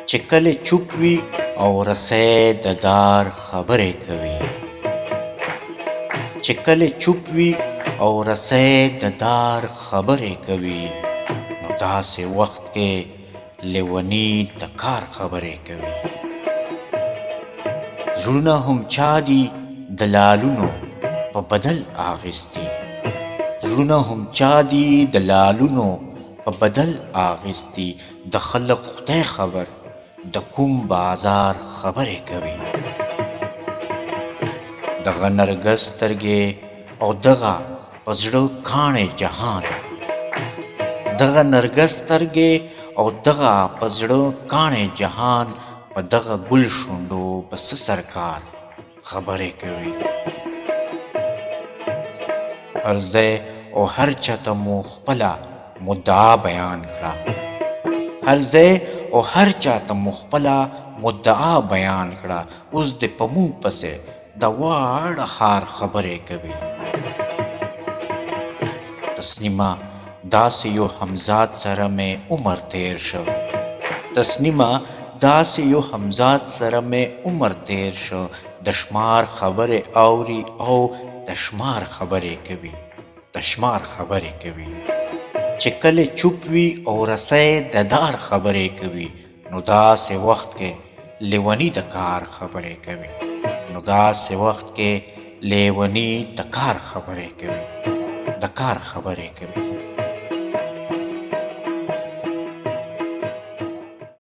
چې کله چوپ وي او رسۍ د دار خبرې کوي. چې کله چوپ وي او رسۍ د دار خبرې کوي، نو داسې وخت کې لیونی د کار خبرې کوي. زړونه هم چا دي د لالونو په بدل اخیستي. زړونه هم چا دي د لالونو په بدل اخیستي. د خلق خدای خبر د کوم بازار خبرې کوي. دغه نرګس سترګې او دغه په زړه کاڼې جهان. دغه نرګس سترګې او دغه په زړه کاڼې جهان، په دغه ګل شونډو په څه سرکار خبرې کوي. هر ځای او هر چاته مو خپله مدعا بیان کړه. هر ځای او هر چاته مو خپله مدعا بیان کړه. اوس د په موږ پسې د واړه ښار خبرې کوي. تسنیمه داسې یو همزاد سره مې عمر تیر شو. تسنیمه داسې یو همزاد سره مې عمر تیر شو. د شمار خبرې اوري او د شمار خبرې کوي. د شمار خبرې کوي. چې کله چوپ وي او رسۍ د دار خبرې کوي، نو داسې وخت کې لیونی د کار خبرې کوي. نو داسې وخت کې لیونی د کار خبرې کوي. د کار خبرې کوي.